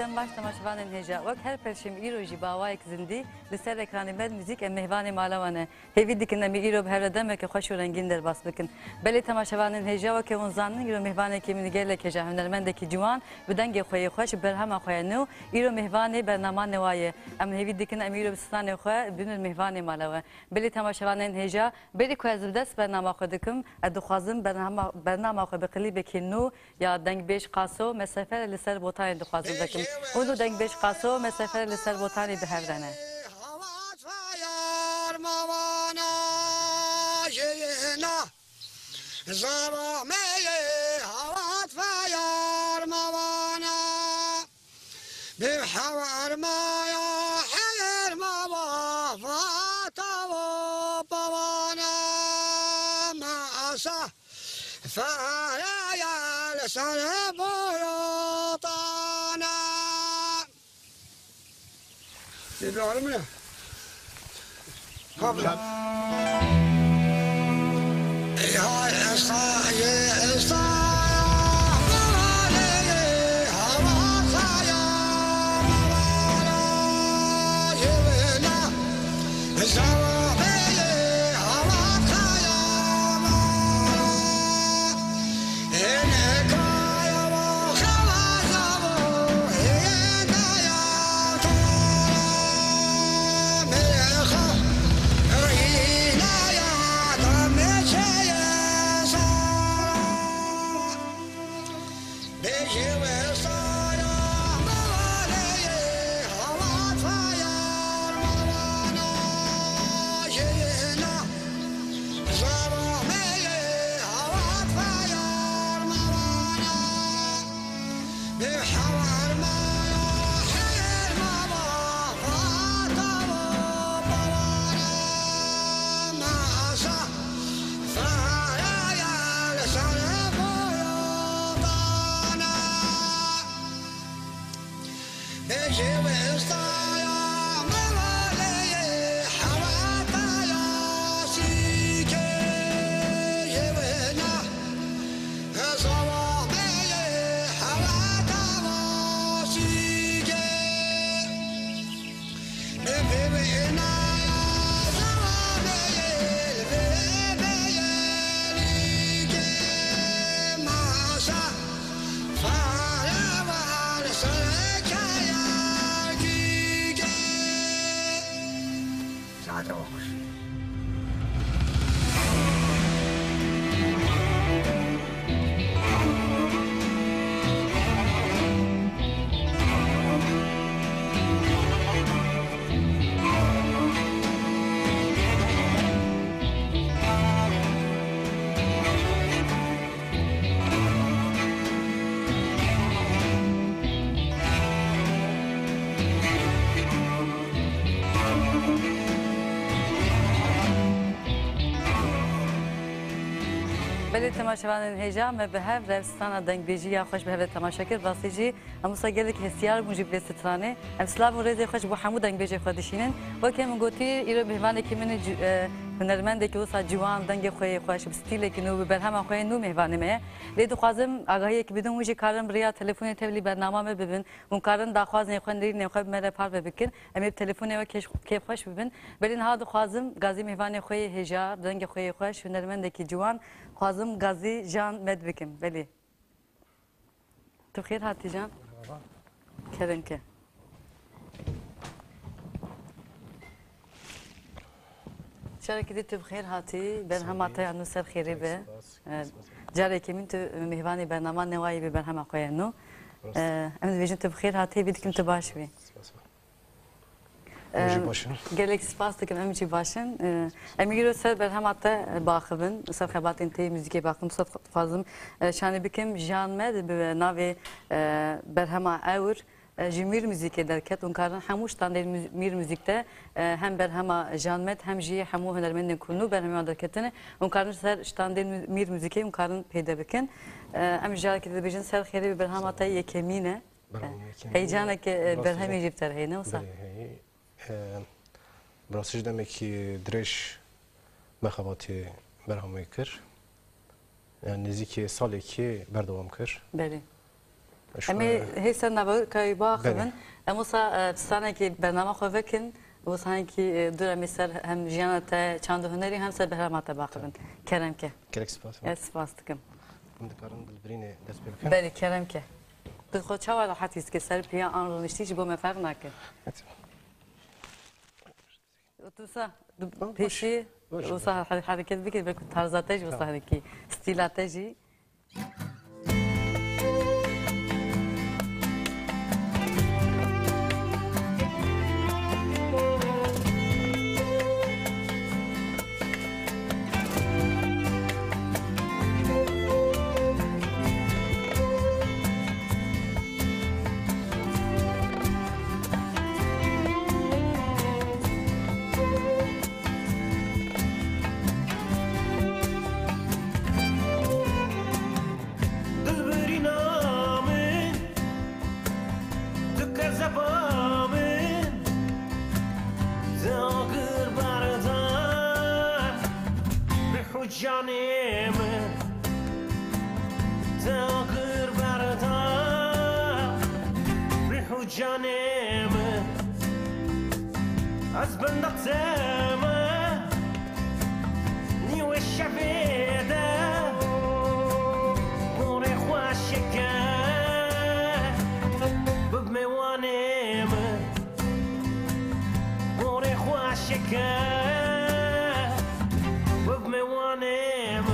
دم باش تماشاوان هجا وقت هر پرشم ایرو جی باوایک زندی لسر اکرانی مد موزیک مهوان مالوانه هیوی دیکن امی ایرو به هر دم که خوش و رنگین در باس بکن بله تماشاوان هجا و که اون زانن ایرو مهوانه که من گله که جه هنرمنده که جوان بدنگ خوی خوش برهم خوی نو ایرو مهوانه برنامه نوایه ام هیوی دیکن امی ایرو بستان خوی بین مهوان مالوه بله تماشاوان هجا بله که از دست برنامه خودکم ادخوازم برنامه خو بقلی بکنو یا دنگ بیش قاسو مسافر لسر بوتان دخوازم بکم اونو دنگ بیش قاسو مسافر لسر بوتانی به هر دنه بحوار ما يا حير ما وفاتا وبوانا ما أسا فايا يا لسان بيوطانا يدعو منه قبل يا إصا يا إصا بله تماشاوان هجا ما به هر رستان دنگ بیجی یا خوش به هر تماشا کرد واسیجی امروز گلی که هستیار موجب لسترانه امسلام و رزق خوش با حمود دنگ بیجی خودشینن و که من گویی ایرو مهمان که من هنرمنده که وسط جوان دنگ خوی خوش بستیله که نو برهم خوی نو مهوانه میه لید خوازم آگاهی که بدون وجی کارم ریا تلفن تولی برنامه ببین اون کارن داخواز نخوندی نخواب مره پار ببکن امی تلفن و کیف خوش ببین بلین هاد خوازم غازی مهوانه خوی هجا دنگ خوی خوش هنرمنده که جوان خوازم غازی جان مد بکم بله تو خیر هاتی جان کردن که چرا که تو بخیر هاتی برهم آتای انو سر خیری به جاری که من تو مهوانی برنامه نوایی به برهم آقای انو امروز بیشتر تو بخیر هاتی بیدکم تو باش بی گلک سپاس دکم امیچی باشن امیگرو سر برهم آتا باخبن سر خبرات انتی موسیقی باخم صد خوازم شانی بکم جان مد به ناو برهم اور جمیر موسیقی درکت اون کارن هموش تاندر میر موسیقی هم برهم جان مد هم جی همو هنرمند کنو برهم درکتنه اون کارن سر تاندر میر موسیقی اون کارن پیدا بکن ام جاری که بیشتر سر خیلی برهم آتا یکمینه هیجانه که برهم یجیبتر هی نه وسا براستش دمی که درش مخاباتی برهمی کر یعنی نزدیک سالی که بردوام کر بله اما هیچ نبود که باخبن اما سانه که برنامه خواه کن و سانه که دور میسر هم جیانت چند هنری هم سر بهرامات باخبن کرم که کلک سپاس سپاس دکم من دکارم دلبرینه دست بکن بله کرم که خود چه وقت حتی که سر پیا آن رو نشتیش با مفرق نکن تو سا پیشی و سا حرکت بکن بکن طرزاتش و سا حرکی استیلاتشی از بندقتم نیو شبیده موری خوشکه بب میوانم موری خوشکه بب میوانم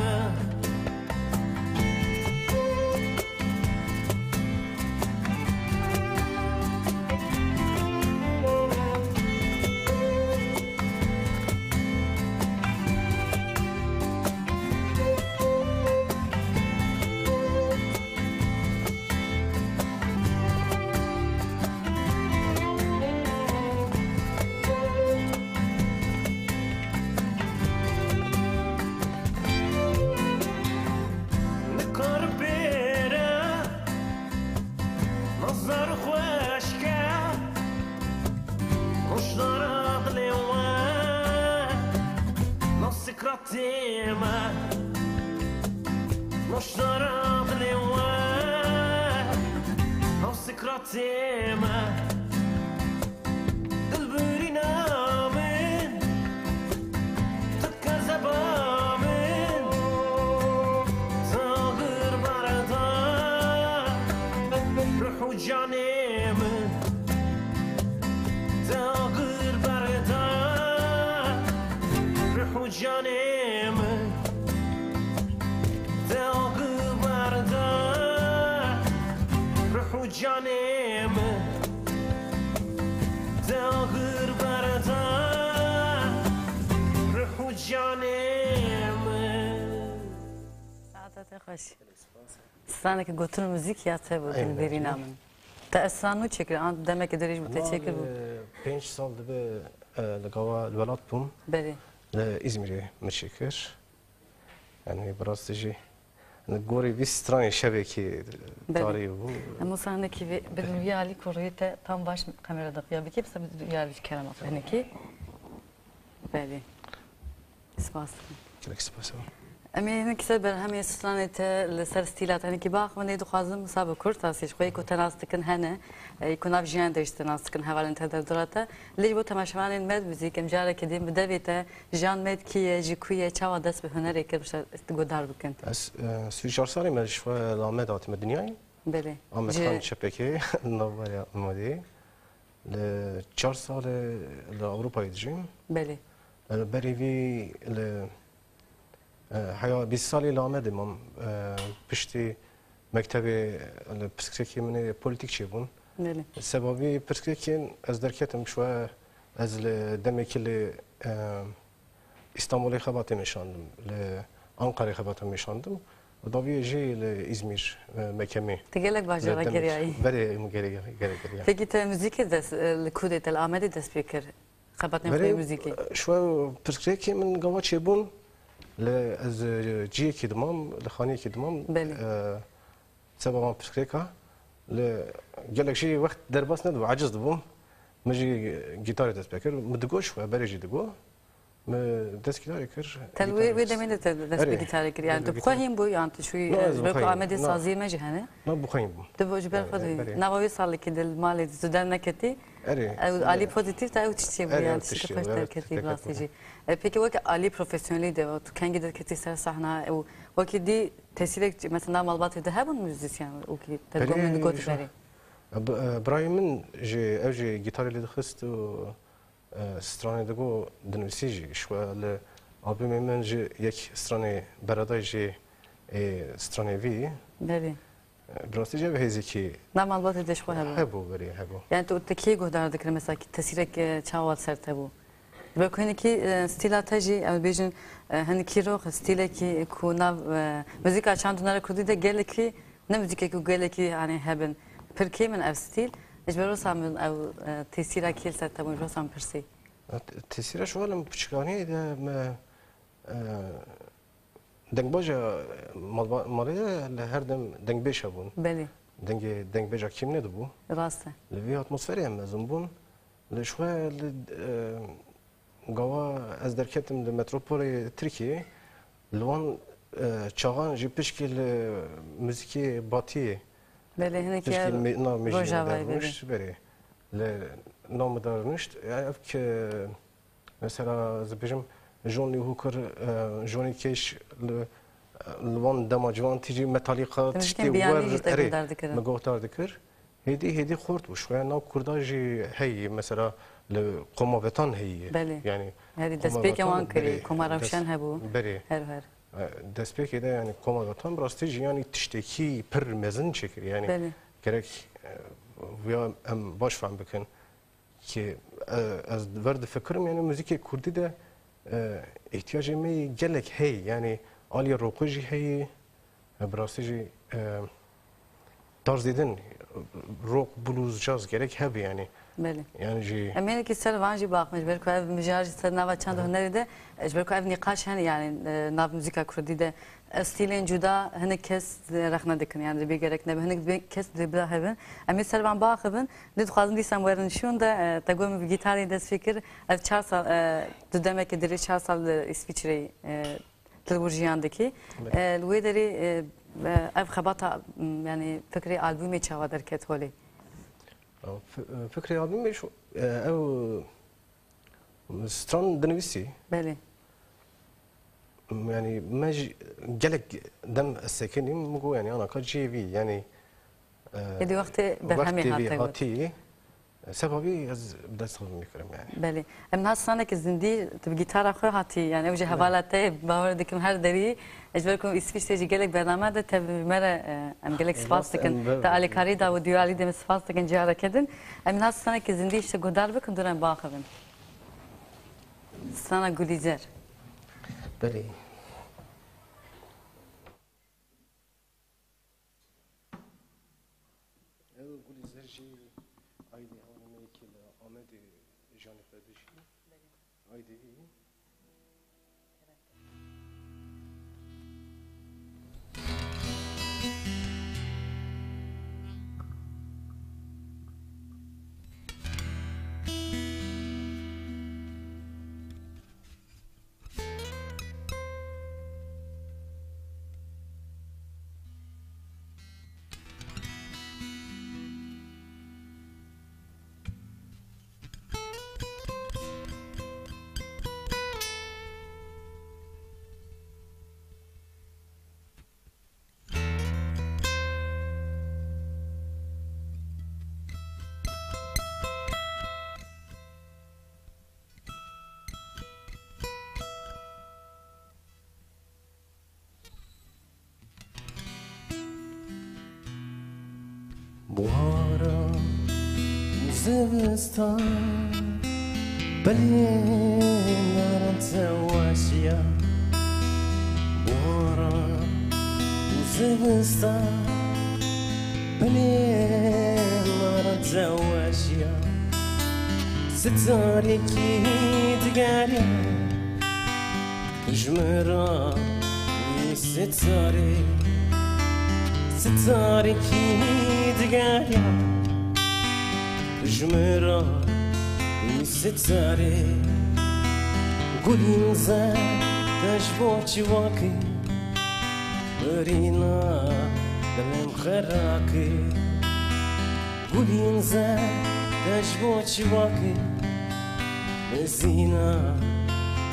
تيما مش ضرب لي وين او سكرتيما قلبي نامن تكذب من صغير بردا روح وجاني من صغير بردا روح وجاني جانم داغر بردا روح جانم ساعتت خوش استانه که گوتر موزیک یاته بود دلبری نامن تا استانو چکر آن دمه که دریج بوده چکر بود 5 سال دبه لقوا الولاد بوم بله لإزمير مشكر يعني براستجي نقولي بيستراني شبكي طاري و اما سانه که بدون یالی کوریت tam baş kamerada ya bir kimse bir yali kelam atı hani ki بله سپاس كلك سپاس امی هنگی سر بر همه استانه لسر استیلات هنگی که باخ من ایدو خوازم مسابقه کرد تاسیش خویی که تناستکن هنه یکوناف جیان داشت تناستکن حوالن تدر دراته لیج بو تماشاوانین مد موزیک امجاره کدیم بدویته جان مد کیه جیکویه چاوا دست به هنری که بشه استگودار بکن از 34 سالی من شوي لامد آتم دنیای بله آمد خان شبکه نوبر مادی ل 4 سال لأوروبا يدجين بله بريفي ل حيا 20 سالي لامد مم بشتي مكتب البسكريكي من بوليتيك بون بله سببي بسكريكي از دركتم شوي از دمك اللي اسطنبول خباتي مشاندم لأنقرة خباتي مشاندم ودابي جي لإزمير مكمي تقلك باجرا كرياي بري مجري Peki te müzik de kudet el ameli de speaker خبطني في الموسيقى شوي برسكريكي من قوات يبون لأز جي كدمام لخاني كدمام سبب برسكريكا قال لك شيء وقت درباس ندو عجز دبوم مجي جيتار تسبيكر مدقو شوي بري جي دقو دست گیتاری کر. تلوی و دمید دست به گیتاری کر. یعنی تو بخواهیم بو یعنی تو شوی رک آمده سازی مجهنه. نه بخواهیم. تو بوج برخوردی. نوایی سالی که دل مالی زودن نکتی. عالی پوزیتیف تا اوتشتی بود یعنی چی خوش درکتی واسیجی. پکی وقت عالی پروفسیونالی ده و تو کنگی درکتی سر صحنه و وقت دی تسیلک مثلا مالبات ده هبون موزیسیان و کی ترجمه نگوت بری. برای من جی گیتاری لید خست و سترانه دگو دنویسیجی شوال آلبوم من جی یک سترانه برادای جی سترانه وی. بله. براستی جا به هزی کی. نه مالبات دش خواه هبو. هبو بری هبو. یعنی تو تکی گودار دکر مثلا کی تسیلک چاوال سرت هبو. بکنی کی استیلاتجی اما بیشتر هنی کی رو استیلی کی کونا موسیقی چند نره کردی ده گله کی نه موسیقی کو گله کی یعنی هبن پرکی من استیل اجبارو سامن او تسیرا کیل سرت هبو اجبارو سام پرسی. تسیرا شوالم بچکانی ده ما دنگ باجا مالی لهر دم دنگ بیش هبون. بله. دنگ بیجا کیم ندبو. راسته. لوی اتمسفری هم مزون لشوا گاوا از درکتم د متروپول ترکیه لوان چاغان جی پشکل موسیقی باتی بله هنی که روجاوی بری ل نام دارنشت یعنی که مثلا زبیجم جونی هوکر جونی کش لوان دماجوان تیجی متالیقا تشتی ور مگوتار دکر هدی خورد وش و ناو کرداجی هی مثلا لقماوتان هي بله. يعني هذه دسبيك وان كري كما روشن هبو هر دسبيك ده يعني قماوتان براستيج يعني تشتكي بر مزن شكل يعني بله. كرك ويا ام باش فهم بكن كي از ورد فكرم يعني موسيقى كردي ده احتياج مي جلك هي يعني عالي روقجي هي براستيج طرز دیدن روک بلوز جاز gerek هبی yani. بله. يعني جي. أمين كي سر وانجي باق مجبر كو أب مجاري سر نوا چند هنری ده مجبر كو أب نقاش هن يعني ناف موسيقى كردي ده ستيلين جدا هنك كس رخنا دكن يعني بي gerek نبه هنك كس بلا هبن أمين سر وان باق هبن ديت خوازن ديسم ورن شون ده تقوم بجيتاري دست فكر أب 4 سال دودمه که دری 4 سال اسفیچری تلویزیوندکی لویدری أب خبطة يعني فكري ألبومي شو دركت هولي. فكري ألبومي شو أو ستران دنويسي. بله. يعني ما جلك دم السكني مقول يعني أنا كجي في يعني. يدي وقت بهمي هاتي. سببي از بدست خود میکردم يعني. بله. من هالسنة كزندي تبي جيتار أخوي هاتي يعني وجه حوالته باوردكم هر دري اجبركم اسفيش تيجي قالك برنامج ده تبي مرة ام قالك سباس تكن تعالي كاريدا وديوالي ده سباس تكن جارة كدن من هالسنة كزندي إيش تقدر بكم دوران باخذن. سنة قوليزر. بله. بوارا زمستان بلينا نتواشيا بوارا زمستان بلينا نتواشيا ستاري كي تقالي جمرا ستاري ستاري كي تقالي جمرا ستاري گلین زد دشت چواکی برینا دلم خراکی گلین زد دشت چواکی بزینا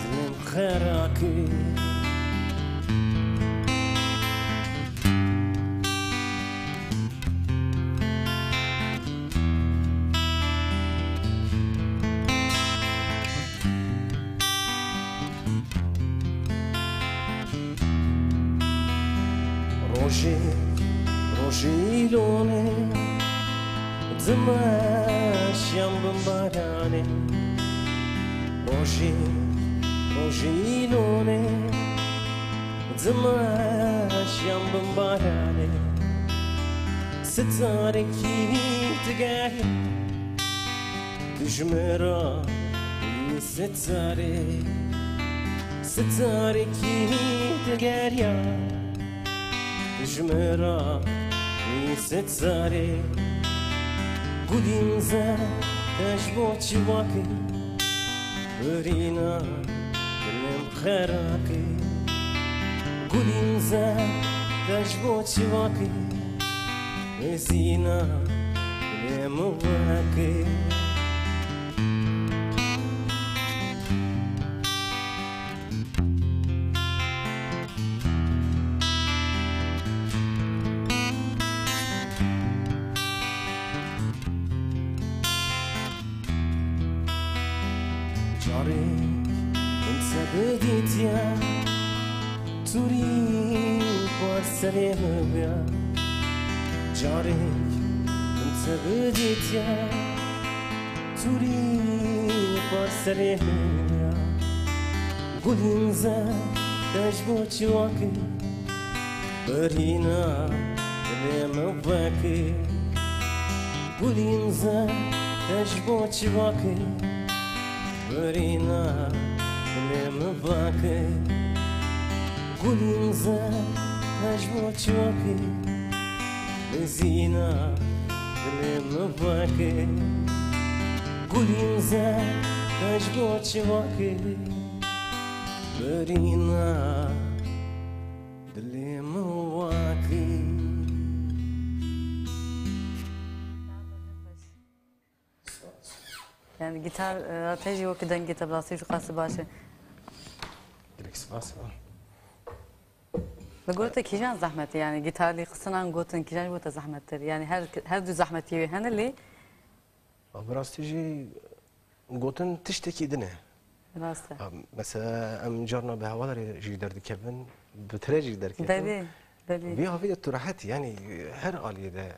دلم خراکی روشی لونه زماشیم بمبارانه روشی لونه زماشیم بمبارانه ستاره کی تگاهی دشمرا ستاره کی تگاهی جمرا نیست زاری گلین زد دشت چواکی برینا دلم خراکی گلین زد دشت چواکی زینا دلم واکی بديتيا توري وارسلي مبيا جاري انت بديتيا توري وارسلي مبيا قولين زاد دجبو تشواكي برينا اللي مباكي قولين زاد دجبو تشواكي برينا لم باكي قولين زاد نجمو تشوكي زينة لم باكي قولين زاد نجمو تشوكي برينا لم واكي Yani gitar arpeji o kadar gitar blası şu kası başı. Direkt spas var. Ve gote kijan zahmeti yani gitarlı kısınan gotun kijan gote zahmettir. Yani her düz zahmeti yiyor. Heneli? Brastici gotun tişteki dine. Rastı. Mesela em carna be havaları jider dikevin, bütüre jider kevin. Deli. Deli. Bir havide turahat yani her aliyede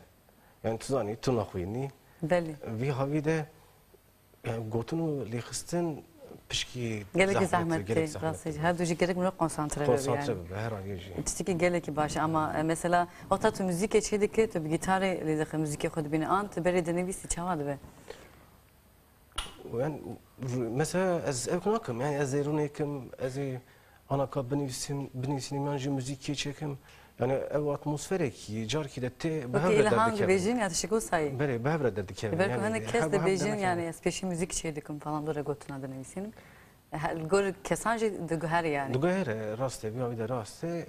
yani tuzani tunakhuyni. Deli. Bir havide yani gotunu lixistin pişki Geleki zahmetli. Rastı. Her düz gerek bunu konsantre ediyor yani. Konsantre be her aliyeci. Tişteki geleki başı ama mesela o tatlı müzik geçeydi ki tabi gitarı lidaki müzik kodu beni ant beri denevisi çavadı be. Yani mesela az evknakim yani az zeyrunekim az ana ka benisinin yanjı müzik çekim yani ev atmosfere ki car ki de te Peki ilham bejin ya teşekkür sayı. Bere behre derdik yani. Belki hani kes de bejin yani speşi müzik çeydikim falan da gotuna denevisinim. Gör kesancı de her yani. Dugaher raste bir de raste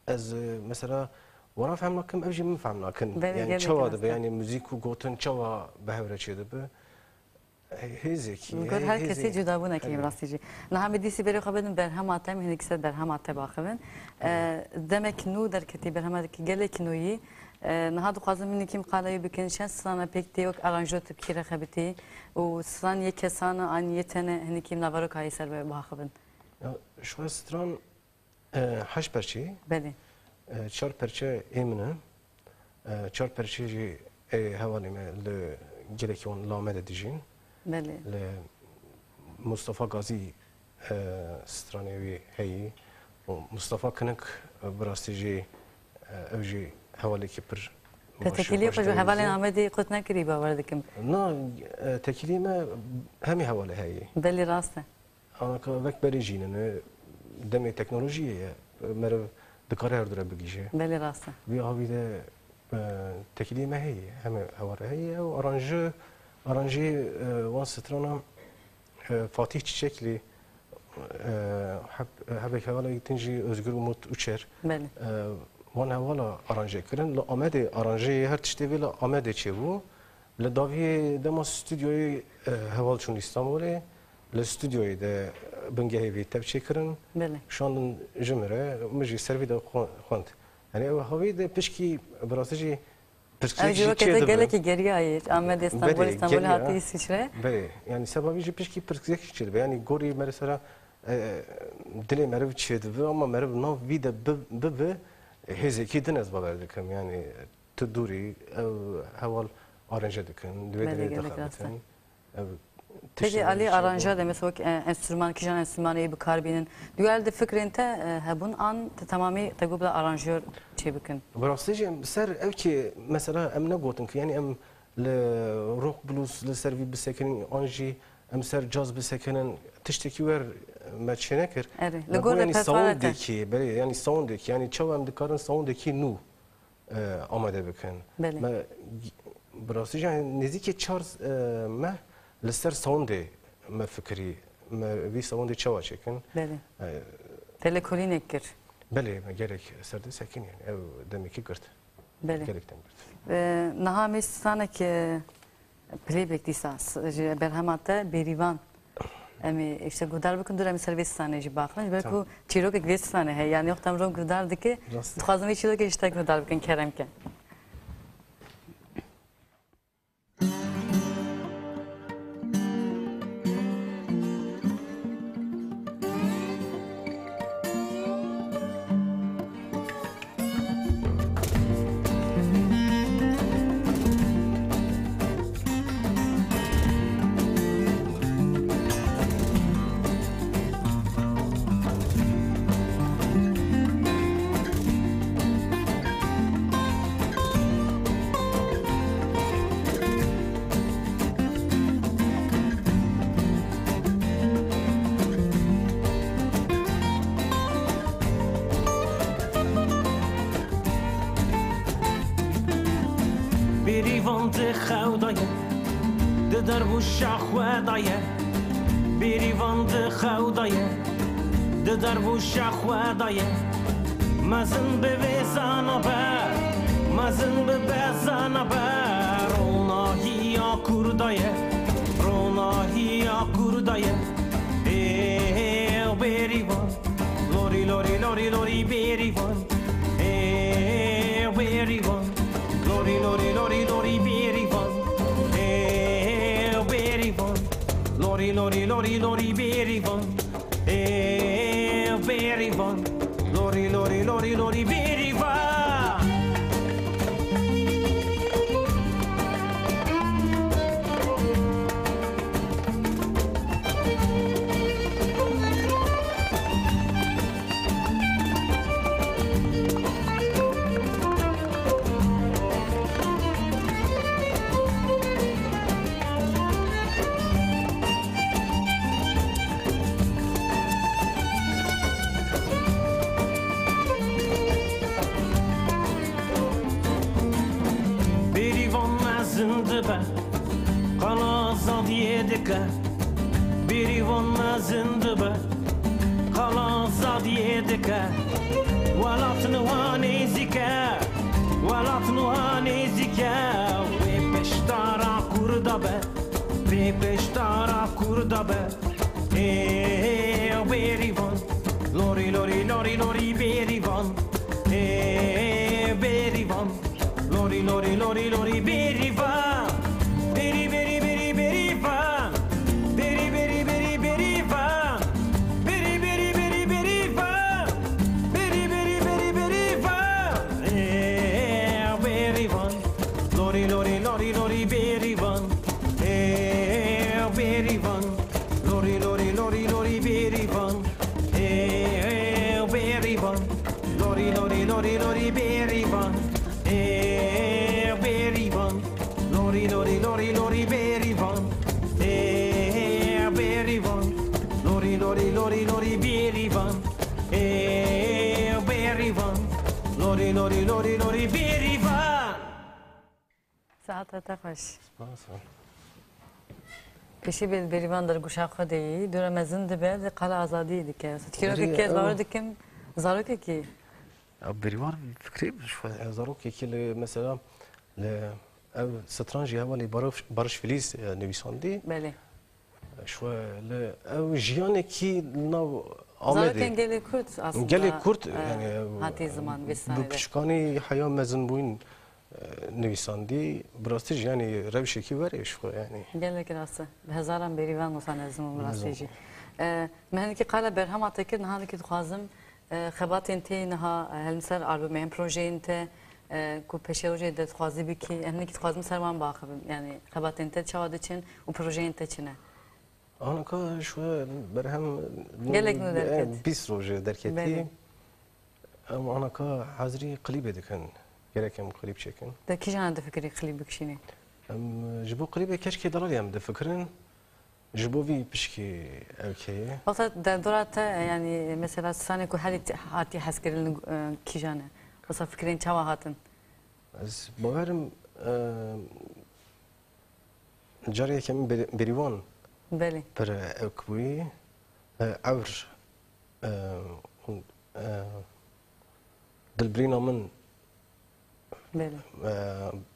az mesela wana fehmnakim evji mi fehmnakin yani çava da yani müzik u gotun çava behre çeydi be. Gör herkesi cüda buna ki rastlıcı. Naha disi beri xabedin berhem atem hinek set berhem ate baxıbın. Demek nu derketi berhem ki gelek nuyi. Naha duqazım minikim qalayı bikinşen sana pek de yok aranjot kire xabeti. O san ye kesana an yetene hinikim navarok hayser be baxıbın. Şu stran haş perçi. Beli. Çar perçe emine. Çar perçe havalime le gelek on lamede dijin. Beli. Mustafa Gazi stranevi heyi Mustafa Kınık brastici evji havaleki pir Tekiliye pajı havale amedi kutna kiri bavardikim. Na tekilime hemi havale heyi. Beli rastı. Ana ka vek berijine deme teknolojiye mer dikare erdure bigije. Beli rastı. Bir havide tekilime heyi hemi havale heyi o aranjı wan strana Fatih Çiçekli هبك هوالا تنجي özgür umut uçer بله وان هوالا aranje kirin la amede aranje her tiştevi la amede çevu la davi dema stüdyoyu heval çun İstanbul'e la stüdyoyu da bengehevi tepçe kirin بله şu an jümre müzik servi de xont yani ev havi de pişki burasıcı Önce vakti geleki geriye ayır. Ahmet İstanbul hattı İsviçre. Bey yani sebebi pişki pişki çiğ yani gori mesela dile merv çiğdi ama merv nav vida b hezeki deniz baverdikim yani teduri heval aranje dikin duyedire dakhatin Peki Ali aranja demek o enstrüman kijan enstrümanı iyi bir karbinin. Düelde fikrinte hebun an tamamı tegubla aranjör çebikin. براستی سر او که مثلا ام نگوتن که یعنی ام روک بلوز لسروی بسکنن آنجی ام سر جاز بسکنن تشتکی ور مچنه کر اره لگور یعنی پرفارت ساوند کی بله یعنی ساوند کی یعنی چه ام دکارن ساوند کی نو آماده بکن بله. ما براستی یعنی نزدیک چارز ما لسر ساوند ما فکری ما وی ساوند چوا چکن بله تلکولینک کر بله ما gerek serde sakin yani ev demek ki gırt بله gerekten gırt نهامی سانه که پلیبک دیساس برهماته بیریوان امی işte gudar bakın durami servis sahne ji bakın belki çiro ki gves sahne he yani yok tam rom gudar dike tuhazım çiro ki işte gudar bakın kerem ke بریوان ده خودایه ده در و شخودایه بریوان ده خودایه ده در و شخودایه مزن به وزانا بر مزن به بزانا بر روناهی یا کردایه روناهی یا کردایه بریوان لوری لوری لوری لوری بریوان بریوان Lori, lori, lori, lori, berivan. Berivan. Lori, lori, lori, lori, berivan. Berivan. Lori, lori, lori, lori, berivan. Birivan mazındı be kalan zadiyedike Walatnu hanezike Walatnu hanezike Ve peştara kurda be Ve peştara kurda be Berivan Lori lori lori lori berivan Berivan Lori lori lori lori berivan Beri beri beri beri van Beri beri beri beri van Beri beri beri beri van Beri beri beri beri van Beri van Lori lori lori lori beri van Beri van Lori lori lori lori beri van Beri van Lori lori lori lori beri van Beri van Lori lori lori lori berivan berivan Lori lori lori lori berivan berivan Lori lori lori lori berivan Saat ataş Peşi bir berivan der guşa xwedeyi dure mezin dibe de qala azadî dike. Tikiro ki kez var dikim zarok ki. berivan fikri şo zarok ki mesela ev satranjı havali barış filiz nivîsandî Beli. şo ev jiyanekî nav Zaroken Amedê gelê Kurt aslında. gelê Kurt yani Hatî zaman bu vesaire. pişkanî heya mezin bûn nivîsandî birastî yani rewşekî were şo yani. Gelek rastı. Hezaran berivan olsan ezim rastî. Men ki qala berhama tekir niha ki dixwazim xebatên tê niha helmser albümên projeyên te ku peşeroje de dixwazî bikî em ki dixwazim servan baxibim. Yani xebatên te çawa diçin û projeyên te çi ne? Anka şu berhem Gelek mi derket? Bis roje derketi. Beli. Ama anka hazri klip edikin. Gerek hem klip çekin. De ki jana de fikri klip bikşini? Jibo klibe keşke dalal yem de fikrin. Jibo vi pişki evkeye. Vaqta der dorata yani mesela sane ku hali hati haskirin ki jana. Vasa fikrin çawa hatin. Az baverim cariye kemin berivan Beli. per evkbuyi avr dilbrina min Beli.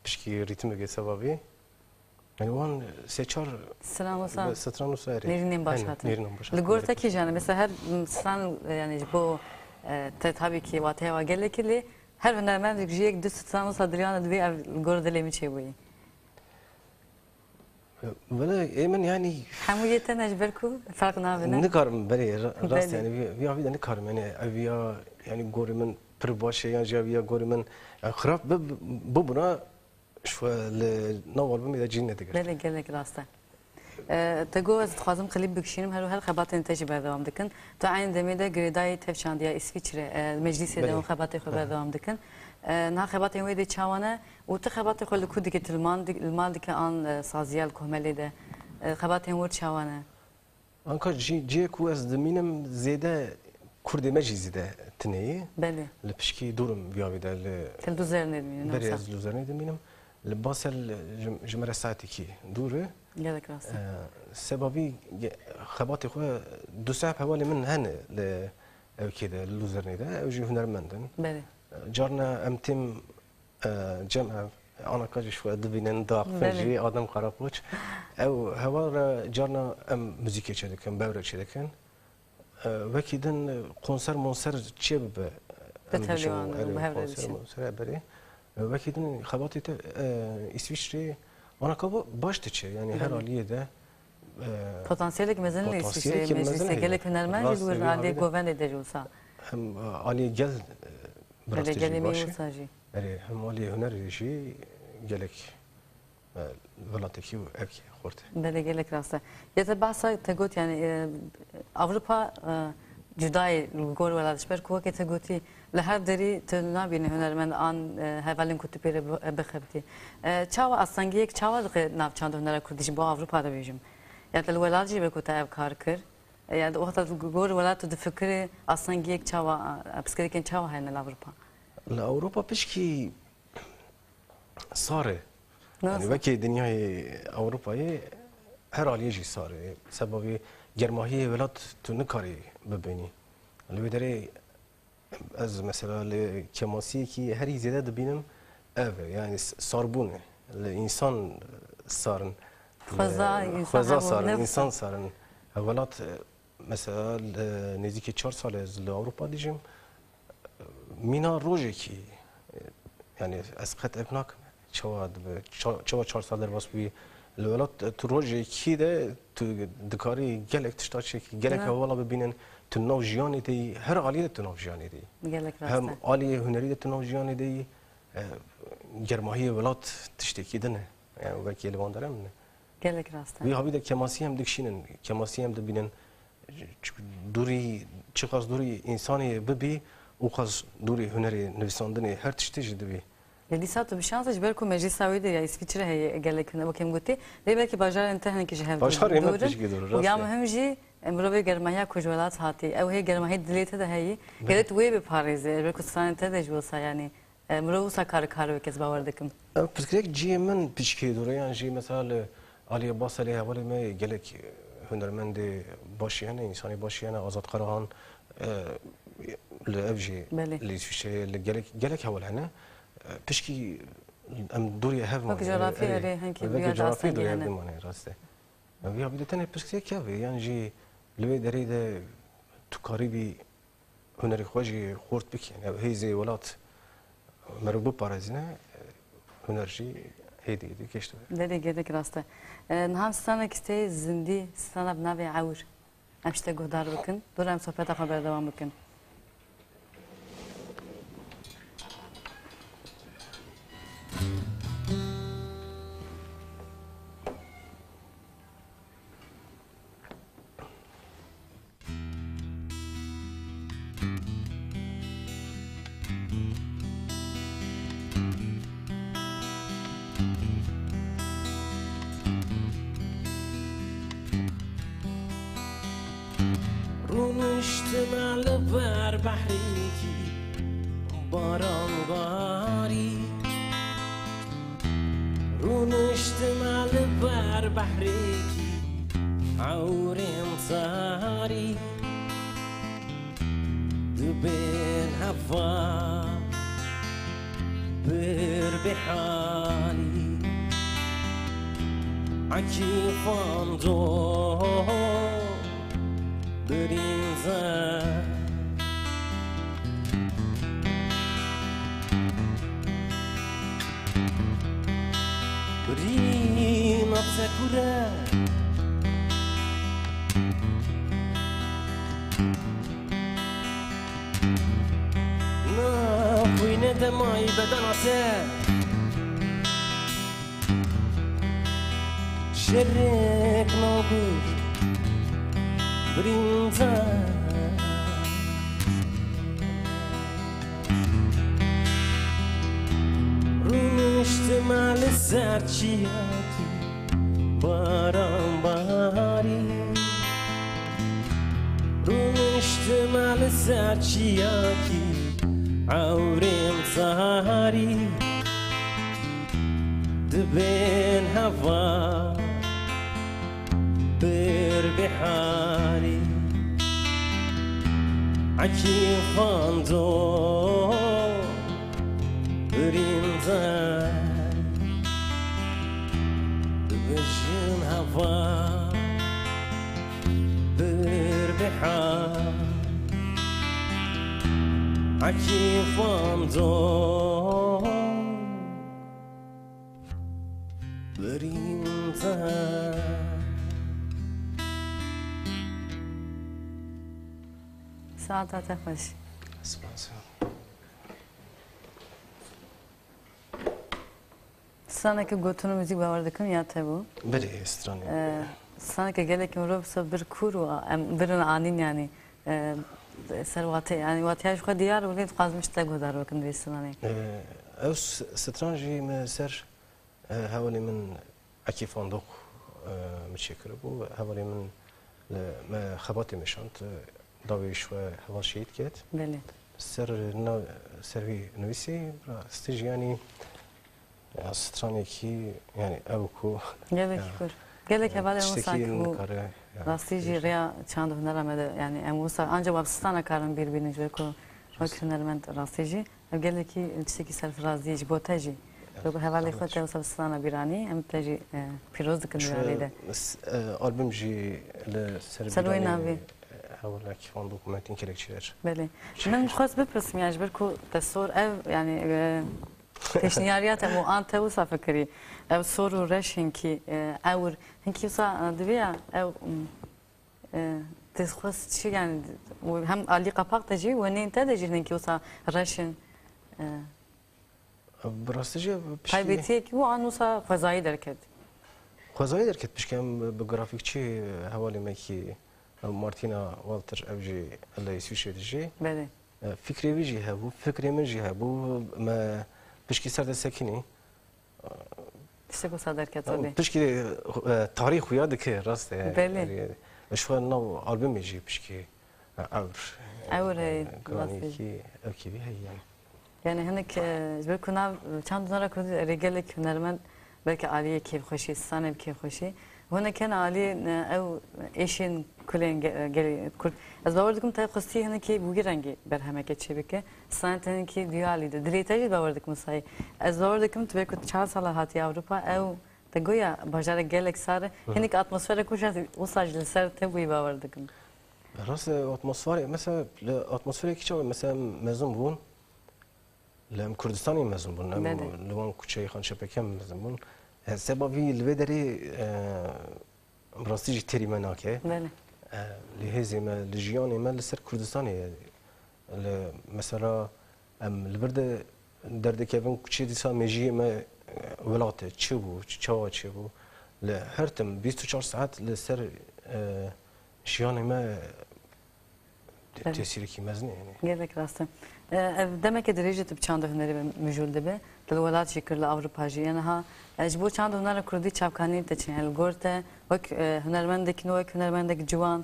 pişki ritmi gesevavi. Yani wan seçar Selam olsa. satranç sayarı. Nerinin başhatın? Nerinin başhatın. Li gorta ki jana mesela her san yani bu te tabii ki vataya gelekili her hünermend jiyek düz satranç sadriyana dvi gor delemi çebuyi. Valla emin yani Hamiyete necberku fark navine. ne karım beri rast Beli. yani vi abi de ne karım yani aviya yani gorimin perbaşe yani javiya gorimin yani xraf bu buna şu naval bu da cinnet diyor. Beli gelek rasta. تگو از خوازم کلیپ بکشیم هر خبات انتاجی بردام دکن تو عین دمیده گریدای تفشاندیا اسویچره مجلس دوم خبات خو بردام دکن نه خبات این ویدی چوانه و تو خبات خو لکودی که المال که آن سازیال کهملی ده خبات این ورد چوانه Anka ciye ku ez deminim zede Kurdi meci zede tneyi. بله Le pişki durum viyavi de le تل دو زر ندمینه beri نفسه ez luzerne deminim. Le basel jmere saati ki duru. گلک راسته سببی خباتی خو دو ساعت حوالی من هن ل كده اللوزرني ده او جي هنرمندن بله جارنا امتم جمع انا كاجي شويه دبينن داق فجي ادم قراقوش او هوا جارنا ام موزيكي چدكن بورا چدكن وكيدن konser monser çeb بتهليوان وبهبرة monser بري وكيدن خباتي İsviçre ona kabı baştıçı yani her aliye de potansiyellik mezenli İsviçre meclise gelek hünermen bir ürün aliye güven edici olsa hem aliye gel böyle gelimi olsa ji hem aliye hüner işi gelek velateki evki horte böyle gelek rasta ya da bahsa tegot yani Avrupa cüdayı gol veladış ber kuva tegoti لهر دری تنابین هنرمند آن هوالین کتبی رو بخبتی. چاوا اصلا یک چاوا دقیق نافچند هنر کردیش با اروپا رو بیشم. یا دل ولادی به کتا اف کار کر. یا وقت گور ولاد تو دفکر اصلا یک چاوا بسکری کن چاوا هن اروپا. اروپا پیش کی ساره. یعنی وقتی دنیای اروپایی هر علیجی ساره. سببی گرماهی ولاد تو نکاری ببینی. لودری از مثلا کماسی کی هری زیاده دبینم اوه یعنی ساربونه انسان سارن خزا سارن انسان سارن اولات مثلا نزدیک 4 سال از اروپا دیجیم مینا روزی کی یعنی از خط ابناک چوا 4 سال در باس بی اولات تو روزی کی ده تو دکاری گلک تشتاچی کی گلک اولا ببینن تناو جیانی دی هر عالیه تناو جیانی دی هم عالیه هنری تناو جیانی دی گرماهی ولات تشتکی دنه yani belki elvan darım ne gelek rasta bir abi de kemasi hem dikşinin kemasi hem de binen duri çıkaz duri insani bebi o kaz duri hüneri nefsandını her tişteci de bir لساتو بشانسش بالكم مجلس سعودي يا اسفيتشرا هي قال لك هنا وكم قلتي ليه بالك باجار انتهن كي جهه باجار يمد تشكي دور ويا مهم جي مروي گرماهيا كوجولات هاتي او هي گرماهي دليته ده هي قالت وي بباريز بالكم سان تدجوسا يعني مرو سكار كارو كز باوردكم فكرك جي من تشكي دور يعني جي مثلا عالیه باسلی حوالی می گلک هنرمند باشیانه انسانی باشیانه آزاد قرآن لأفجي بله. ليسفيشي لجلك هول هنا بشكي ام دوري هاف وك جغرافي عليه هنكي بياد جغرافي أصلاً دوري يعني. هاف ماني راسته ويا بدي تاني بشكي كافي يعني جي لوي دريده تقاربي هنري خواجي خورت بك يعني هي زي ولات مربوط بارزنا هنرجي هيدي كيشتو دلی گرک راسته نهام ستانه کسی زندی ستانه بناوی عور امشته گهدار بکن دورم صحبت خبر دوام بکن رونشتم على بر بحريكي باران باري رونشتم على بر بحريكي عورين صاري دبين هوا بر بحالي عكيفان دور برينزا برينا تسكرا نافوين دمعي بدنته شرك نابور برينزا رونشتم على الزرچياتي باران باري رونشتم على الزرچياتي عورين صاري دبين هوا بر بحالي عكيفان دور برينزا بجن هوا بر بحالي عكيفان دور برينزا ساعتها خوش ستانه که گوتونو موزیک باور دکم یا تبو بله استراني ستانه که گله که مروب سب برکور و برن آنین یعنی سر واتی یعنی واتیاش خود دیار ولید قازمش تگودار بکن بیستانه او سترانجي من سر هاولي من اكي فندق متشكر بو هاولي من ما خباتي مشانت داوي شوي هوا شيت كات بله سر سروي نويسي استيج يعني ستراني كي يعني اوكو گله که کور گله که ولی اون تشتكي ساکو نكاره راستی جی ریا چند هنر آمده یعنی امروز آنجا وابستانه کارم بیر بینی جور کو وقت هنرمند راستی جی گله کی تشتكي سرفرازی جی بوته جی لو حوالی خود تو وابستانه بیرانی ام تجی پیروز دکن بیرانی ده ألبوم جي لسربي سروي ناوي. هاولا كي فندق ماتين كليكشير بله من خواست بپرسم یعنی بر کو تصور او یعنی تشنیاریات مو آنته وصا فکری او صور و رشن کی اور هنکی وصا دویا او تخواست چی یعنی هم علی قپاق تجی و نین تدجی هنکی وصا رشن براستجي تایبیتی کی و آن وصا فضایی درکد خوازاني دركت باش كان بجرافيك شي هوالي ماكي مارتينا والتر اوجي الله يسوي جي بله فكري بيجي هابو فكري من جي هابو ما باش كي صار ساكني تشتكو صدر كتابي باش كي تاريخ ويادك راست بله. شو نو البوم يجي باش كي اور اور كراني كي اوكي هي يعني yani هنك جبر كنا چند نرا كود رجالك هنرمند belki aliye keyif خوشی سانه keyif خوشی هونه کن علی او ایشین کلین گلی کرد از باور دکم تا قصی هنه کی بوگی رنگی بر همه که چی بکه سانتن کی دیالی ده دریتایی باور دکم سای از باور دکم تو بکو 4 سال هاتی اروپا او تگویا بازار گلک ساره هنه که اتمسفر کوش از وساج لسر تبوی باور دکم راست اتمسفر مثلا اتمسفری که چه مثلا مزون بون لام کردستانی مزون بون لام کوچه خان شپکم مزون بون سببی الودری راستی تری مناکه بله لهزی ما لجیانی ما لسر کردستانی مثلا البرد درد کهون کوچه دیسا مجی ما ولاته چه بود چه بود لهرتم 24 ساعت لسر شیانی ما تأثیری کی مزنی یعنی گلک راسته demek ki derece tip çanda hüneri mevcut be الولات شكل أوروبا جينها جبو چند هنر كردي چابكاني تچين الگورته وك هنرمندك نوك هنرمندك جوان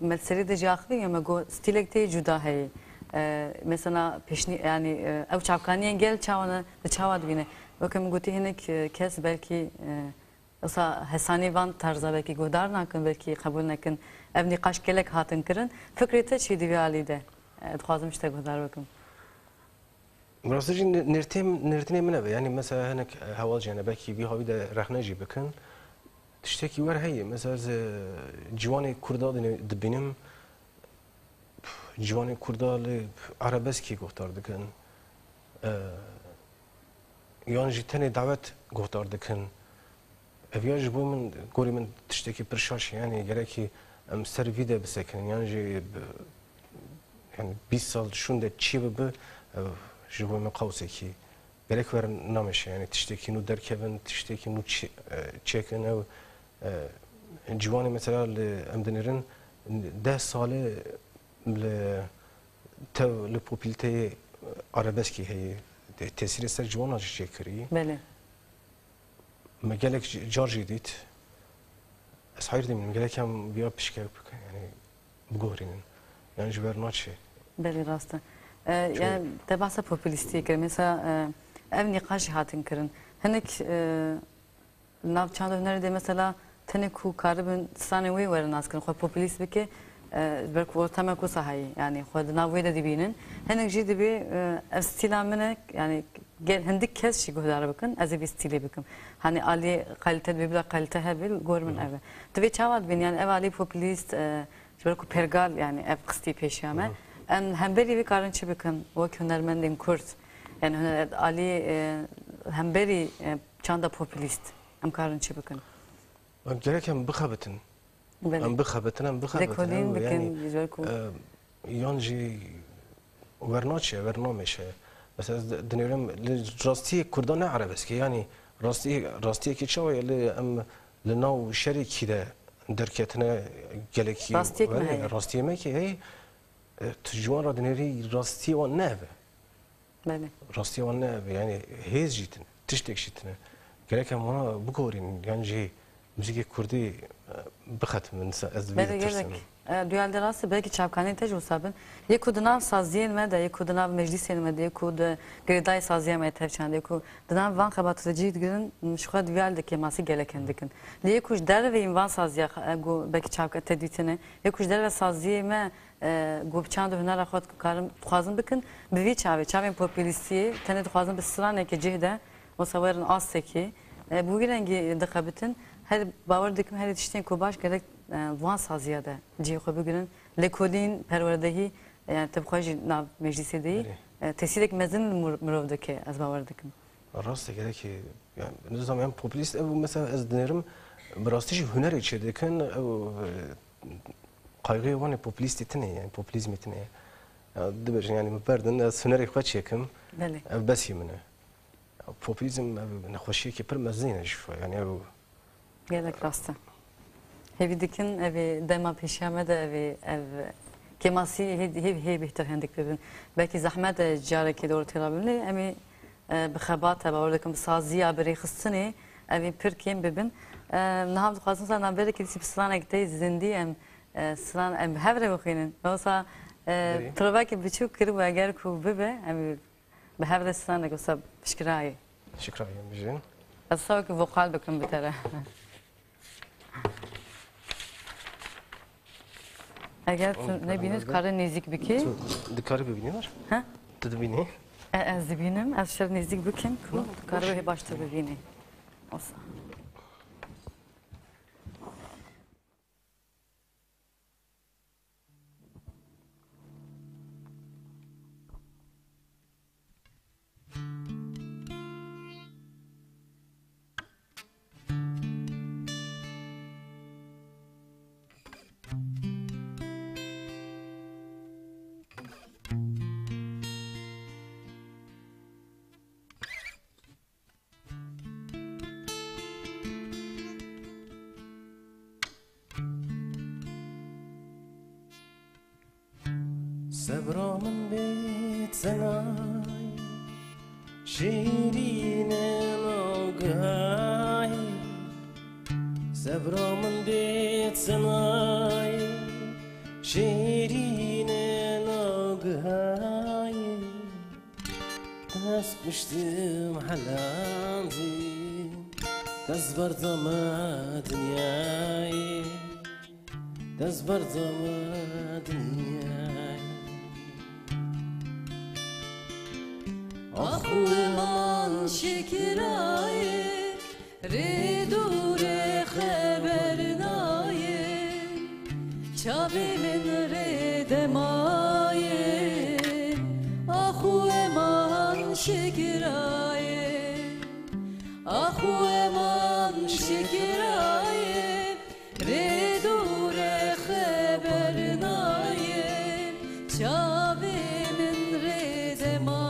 ملسري de جاخبي يما جو ستيلك تي جدا هي مثلا پیشنی yani او چابكاني gel çawana çavad bine وكم قلتي هناك كاس belki اصلا حساني وان tarzda belki godar nakın belki kabul nakın ev nikaş gelek hatın kırın fikrete çi divali de dixwazim işte godar bakım راستش نرتين منه يعني مثلا هناك هواج يعني باكي بيها بيدا رخناجي بكن تشتكي ور هي مثلا جواني كردا دبينم جواني كردا عربسكي قطار دكن يعني تاني دعوت قطار دكن ابياج بو من قولي من تشتكي برشاش يعني جراكي ام سيرفيدا بسكن يعني يعني 20 سال شون ده تشي به جوه من قوسه کی گرک ور نامشه یعنی تشتکی نو درکبن تشتکی نو چکن او جوانی مثلا امدنرن 10 ساله ل تو لپوپیلته عربسکی هی تاثیر سر جوانا چکری بله مگلک جارجی دیت از حیر دیم مگلک هم بیا پیشکه yani بگورین yani جوار ناچه بله راسته yani de bahse popülistiye kırın mesela ev nikaş hatın kırın henek nav çanda nerede mesela tane ku karibin sane ve varın askın ko popülist bike belki ortama ku sahi yani ko nav ve de dibinin henek jidi bir stilamene yani hendik kes şey godar bakın az bir stile bakın hani ali kalite bir kalite hebil gormen ev tabii çavad bin yani ev ali popülist belki pergal yani ev kısti peşame en hemberi bir karın çıbıkın o hünermendim Kürt yani Ali hemberi çanda popülist em karın çıbıkın gereken bıkhabetin em bıkhabetin dekolin bikin yüzölku yanji vernameşe mesela dinlerim rasti Kurdan arabeski yani rasti ki çava em لناو شريك de derketine geleki rasti mi ki hey تجوان را دنيري راستي والنابة بله راستي والنابة يعني هيز جيتن تشتك جيتن قالك أنا بقولين يعني جي موسيقى كردي بخت من بله قالك دوال دراسة belki çapkani tecrübe sabın yekuduna sazyen me de yekuduna meclisen me de yekud gredai sazyen me tevçan de yekud dana van kabatı cid gün şu kadar dual de kemasi geleken dikin yekuj der ve invan sazya belki çapka teditine yekuj der ve sazyen me گوبچند هنر خود کارم خوازم بکن به چاوی پوپولیستی تنه خوازم به سرانه که جهده مصورن آسته که بوگیرنگی دقیقتن هر باور دکم هر تشتین کوباش gerek وان سازیاده جه خو بگیرن لکودین پروردهی yani tabi خوش ناب مجلسی دی تسیلک مزن مرود که از باور دکم راست gerek yani ne zaman yani popülist ev mesela az denerim براستیش هنری چه دکن قایقی وانی پوپولیستی تنه yani popülizm تنه دبرش yani مبردن از هنری خود چکم بسی منه popülizm نخوشی که پر مزینه شو yani ev gerek rastı hevi dikin evi dema peşame de ev kemasi hev bihter hendik bibin belki zahmet jareke doğru telabimli emi بخباتها بقول لكم صازية بريخصني أبي بيركين ببن نهار خاصة صار نبرة كده بسرانة كده زندي أم سران أم هفرة بخينن وصا ترباك بتشوف كده وأجر كوب ببه أم بهفرة سرانة كوسا بشكراي شكرا بجين از ساو که وقال بکن بتره اگر تو نبینید کار نزدیک بکی دکاری ببینی var ها تو ببینی از ببینم از شر نزدیک بکن که کار به باشتر ببینی olsa. صبرامın bitsenay şiirinin ogay صبرامın bitsenay şiirinin ogay تسكشتم حلامتي تزبرت ما دنياي تزبرت ما دنياي aman şekiraye redure habernaye çabimin redemaye ahu eman şekiraye ahu eman şekiraye redure habernaye çabimin redemaye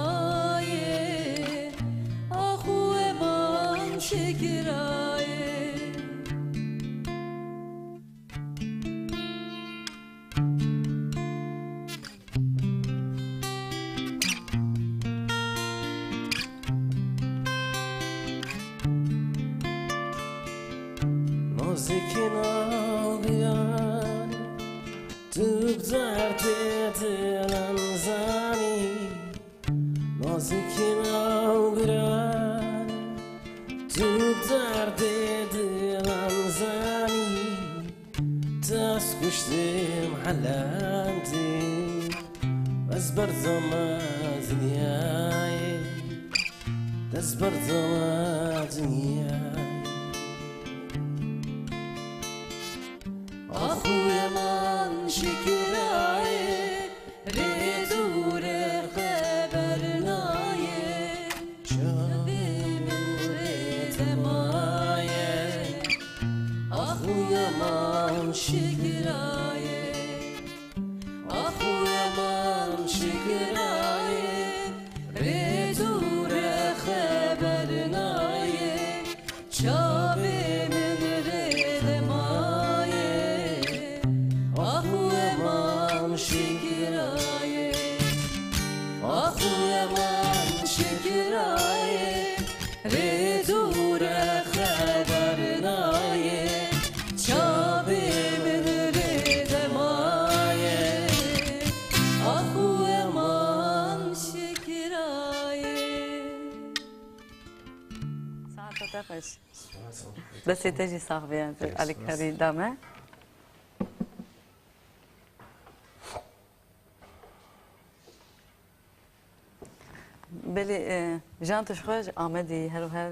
şekiraye نازکین آبیان توب درد دلم زنی نازکین آبیان توب درد دلم زنی دست کشتم حلمتی از بردم دنیای دست بردم دنیای aman şekiraye redure habernaye çabimin redemaye aman şekiraye aman şekiraye redure habernaye çabimin redemaye aman şekiraye aman şekiraye redure habernaye çabimin redemaye aman şekiraye ساعت تفش بس تجي صاحبي على كاري دامه بله جان تشخوش آمدی هر و هر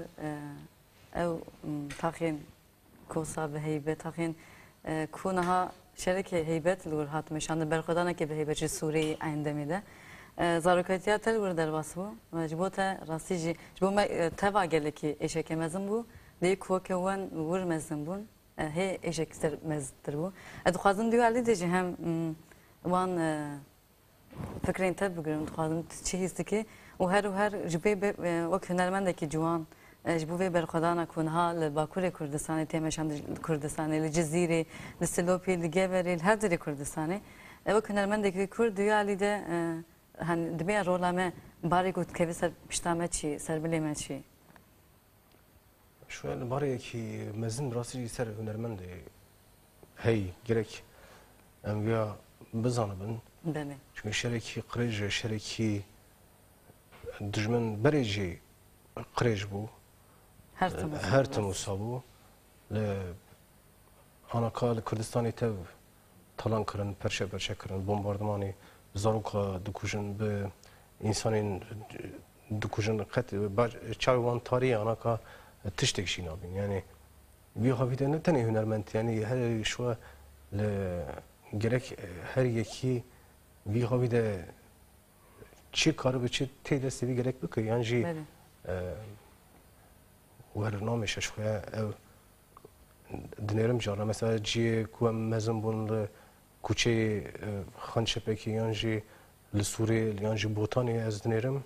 او تاخین کوسا به هیبت تاخین کونها شرک هیبت لور هات مشان برخدانه که به هیبت سوری آینده میده زاروکاتیا تل ور در واسبو جبوت راستی جبو ما توا گله کی اشک مزن بو دی کوک ون ور مزن بون هی اشک سر مزدر بو اد خوازم دیو علی دیجی هم وان فکرین تب بگیرم خوازم چی هستی که و هر جبه وقت هنرمنده که جوان جبوه برخدانه کنها لباکور کردستانی تیمشان کردستانی لجزیره لسلوپی لگیوری هر دری کردستانی وقت هنرمنده که کرد دیو علی ده هن دبی رولامه باری گفت که سر پشتامه چی سر بلیمه چی شو باری کی مزن راستی سر هنرمند هی گرک ام ویا بزنبن بله چون شرکی قریج شرکی دجمن بریجی قریج بو هر تمو صابو ل أنا قال كردستاني تو طلان كرن برشة كرن بومباردماني زاروكا دكوجن ب إنسانين دكوجن قت باج شاوان تاري أنا كا تشتكي شيء نابين يعني بيها فيدا نتني هنرمنت يعني هر شو ل gerek her yeki بيها فيدا چی کارو به چی تیده سیبی gerek بکه yani جی و هر نامش شویه او دنیرم جارا مثلا جی کوم مزن بون کوچه خانشپکی yani جی لسوری yani جی بوتانی از دنیرم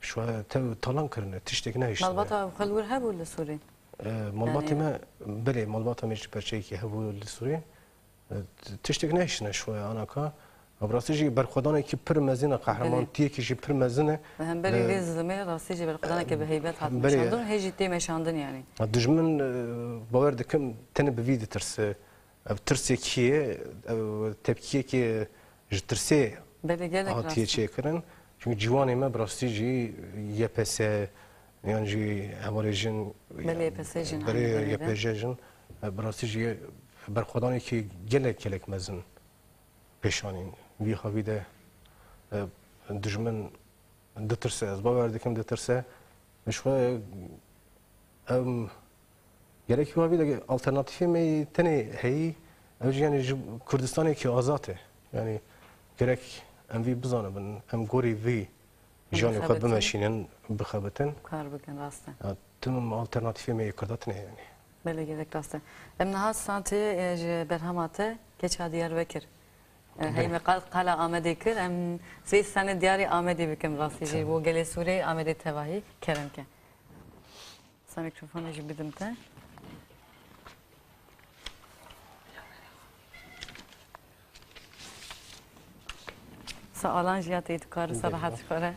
شویه تو تالان کرنه تشتک نهیشت مالباتا خلور هبو لسوری مالباتی ما بله مالباتا میش پرچه کی هبو لسوری تشتک نهیشنه شویه آنها که براستی جی برخودانه که پر مزینه قهرمانتیه که جی پر مزینه هم بری ریز زمین راستی جی برخودانه که به هیبت حد مشاندن هیچی تی مشاندن يعني دجمن باور دکم تنه بوید ترسه ترسه کیه تبکیه که ترسه بله گله آتیه چه کرن چون جوانی ما براستی جی یه پسه yani جی همارجن بله پسه جن بله یه پسه جن براستی جی برخودانه که گله کلک مزن پیشانین وی خویده دجمن دترسه از باور دکم دترسه مشوه gerek var bir de alternatifi mi tane hey evci yani Kürdistan'ı ki azate yani gerek emvi bizanı ben em gori vi jani xwe bimeşînin bixebitin kar bikin rastı. Tüm alternatifi mi Kürdatine yani. Bele gerek rastı. Em nihat santi berhamate keça Diyarbakır. Heyme qala amede kir em 3 sene diyarı amede bikim rastı. Bu gele Suriye amede tevahi kerem ke. Sa mikrofonu ji bidim te. سوالان جیات ایت کار صراحت کنه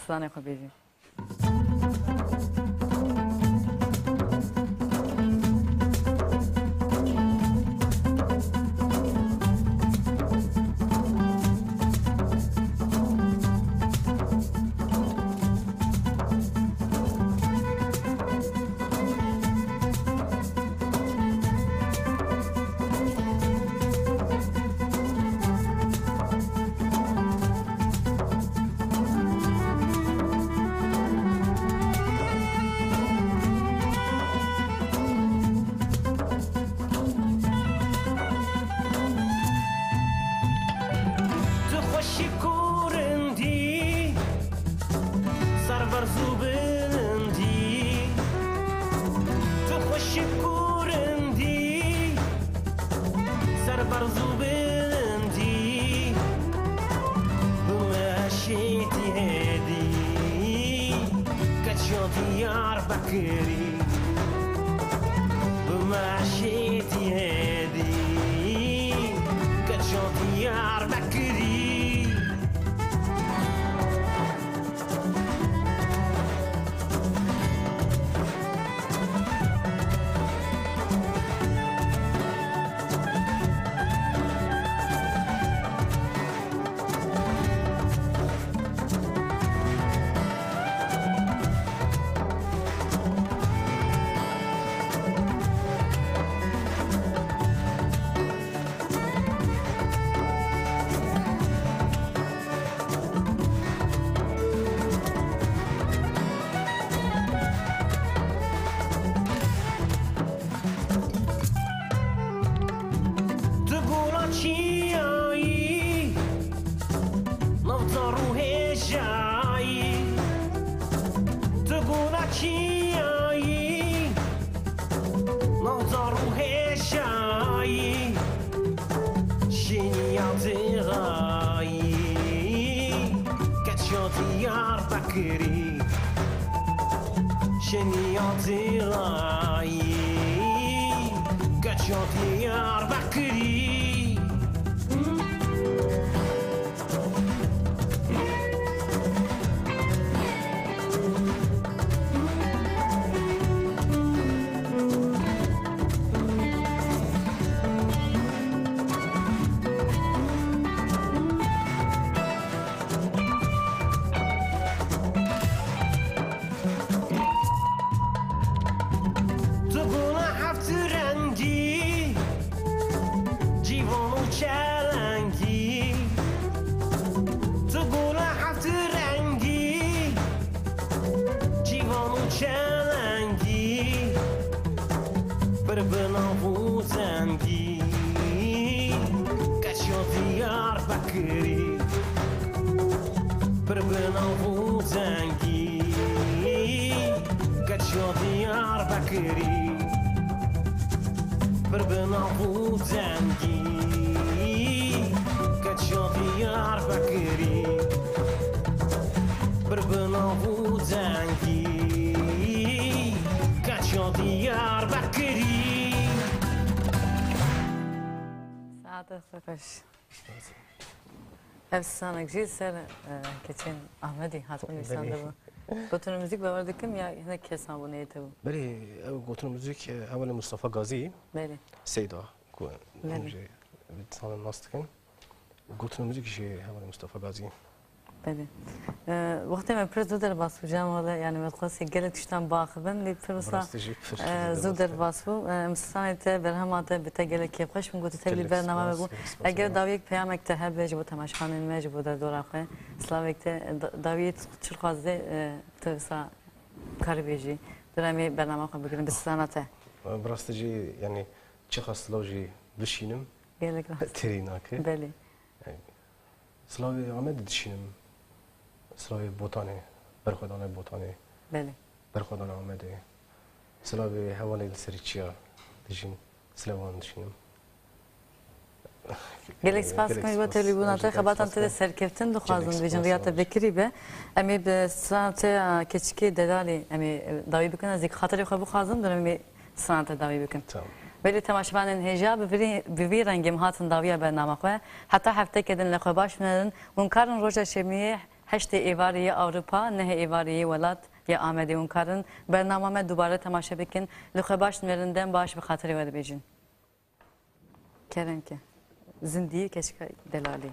سانه خو بیجی شلنگی بر بناو زنگی کچو دیار بکری بر بناو زنگی کچو دیار بکری بر بناو زنگی کچو دیار بکری بر بناو زنگی کچو دیار بکری ساعت خوش efsane güzel ser geçen Ahmedi hatun insanda bu. Gotun müzik bavardıkım ya ne kesan bu neydi bu? بله گوتن موزیک اول مصطفی غازی Beli. سیدا کو بله. اونجا بتسال الناس کن گوتن موزیک شيء اول مصطفى غازي Beli. Vakti me pır zuder basfu cam yani metklasi gelek tiştan bakıbın li pırsa براستجي zuder basfu mstanete berhamate bite gelek yapış mı gotu tevli bername bu eğer daviyek peyamekte hebej bu temaşhanın mec bu da dorakı slavekte daviyet çırqazde tırsa karbeji درامي برنامج بگیریم به سنته براستجي يعني چه سلاوجي بشينم gelek راست تريناك بله سلاوي عمد دشينم سلاوي بوتاني برخدانه بوتاني بله برخدانه عمده سلاوي حوالي السريتشيا دشين سلاوان دشينم gelek spas کنید و تلویزیونات خبران تر سرکفتن دو خازن ویژن ریات بکری به امی به سنت کچکی دلالی امی داوی بکن از یک خاطر خوب خازن دارم امی سنت داوی بکن تمام ولی تماشاچیان هجا به رنگیم هاتن داویه برنامه خو حتی هفته کدن لخباش منن اونکارن روزا شمیه هشت ایواری اروپا نه ایواری ولات یا آمده اونکارن برنامه دوباره تماشا بکن لخباش منندن باش به خاطر ود بیجن کرن که زندگی کشک دلالی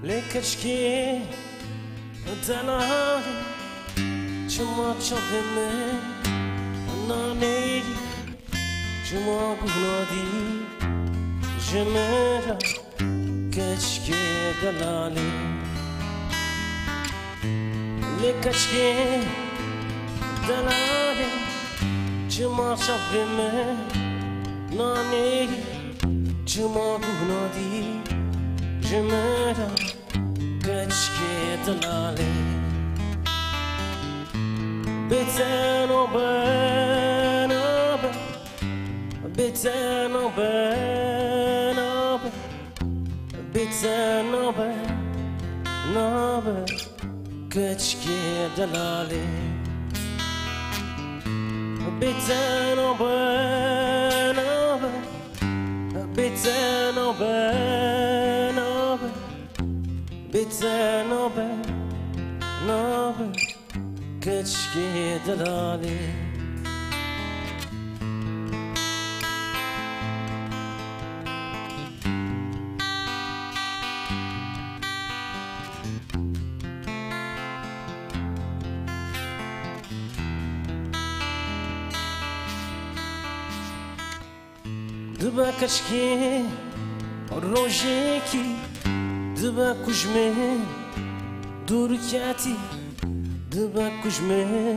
لکشکی دلالی چما چاپمه نانی چما گنادی جمرا کشکی دلالی لکشکی دلالی چما چاپمه نانی چما گنادی جمرا کشکی دلالی بتن و بنابه بتن و بنابه بتن و بنابه کچکی دلالی بتن و بنابه بتن و بنابه بتن و بنابه کچکی دلالی دبا کچکی روژه کی دبا کجمه دور کتی دبا کجمه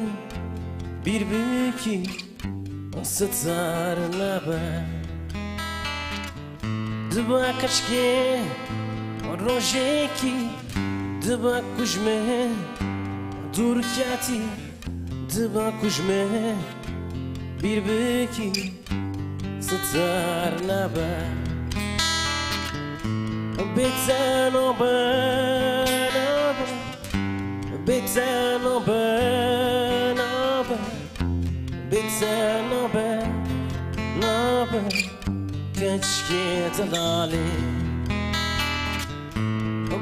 بیر بکی ستار نبا دبا کچکی روژه کی دبا کجمه دور کتی دبا کجمه بیر بکی ستار نبا بتن و بنابه بتن و بنابه بتن و بنابه کچکی دلالی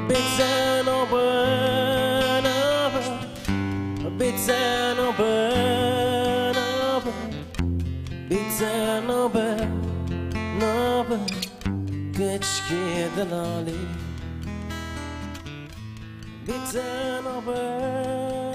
بتن و بنابه بتن و بنابه بتن و بنابه كتشكي دلالي بيتزان عبان